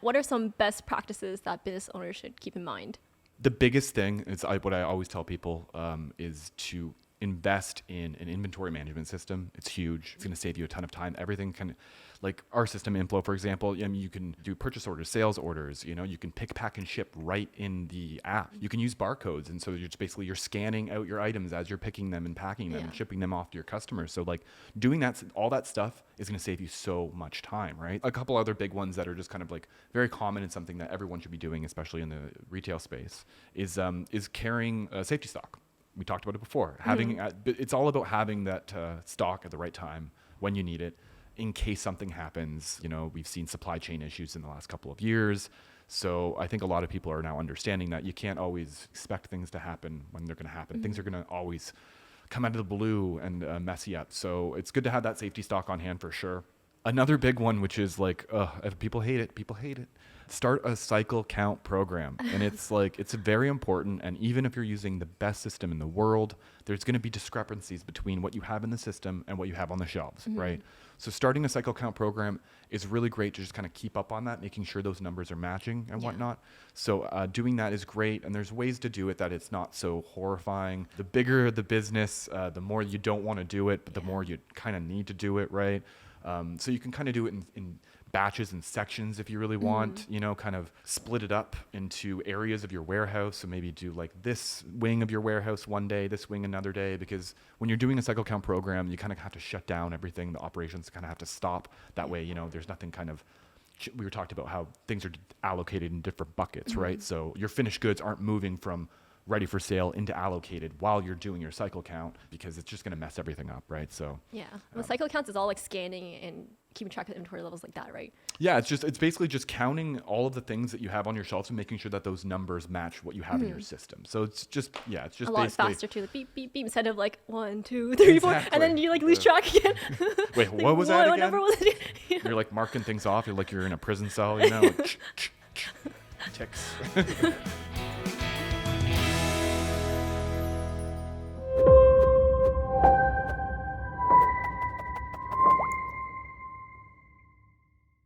What are some best practices that business owners should keep in mind? The biggest thing is what I always tell people is to invest in an inventory management system. It's huge. It's going to save you a ton of time. Everything can, like our system inFlow, for example, I mean, you can do purchase orders, sales orders, you can pick, pack, and ship right in the app. You can use barcodes. And so you're just basically, you're scanning out your items as you're picking them and packing them and shipping them off to your customers. So like doing that, all that stuff is going to save you so much time, right? A couple other big ones that are just kind of like very common and something that everyone should be doing, especially in the retail space, is carrying safety stock. We talked about it before. It's all about having that stock at the right time when you need it, in case something happens. We've seen supply chain issues in the last couple of years. So I think a lot of people are now understanding that you can't always expect things to happen when they're going to happen. Things are going to always come out of the blue and mess you up. So it's good to have that safety stock on hand for sure. Another big one, which is like, if people hate it. Start a cycle count program. And it's very important. And even if you're using the best system in the world, there's going to be discrepancies between what you have in the system and what you have on the shelves, right? So starting a cycle count program is really great to just kind of keep up on that, making sure those numbers are matching and whatnot. So doing that is great. And there's ways to do it that it's not so horrifying. The bigger the business, the more you don't want to do it, but the more you kind of need to do it, right? So you can kind of do it in batches and sections if you really want, kind of split it up into areas of your warehouse. So maybe do like this wing of your warehouse one day, this wing another day, because when you're doing a cycle count program, you kind of have to shut down everything. The operations kind of have to stop. That way, there's nothing kind of, we were talking about how things are allocated in different buckets, right? So your finished goods aren't moving from ready for sale into allocated while you're doing your cycle count, because it's just going to mess everything up, right? So well, cycle counts is all like scanning and keeping track of inventory levels like that, right? It's basically just counting all of the things that you have on your shelves and making sure that those numbers match what you have in your system. So it's just a lot faster too. Like beep beep beep instead of like 1, 2, 3, 4, and then you like lose track again. Wait, like, what was that again? What number was it? You're like marking things off. You're in a prison cell, ticks.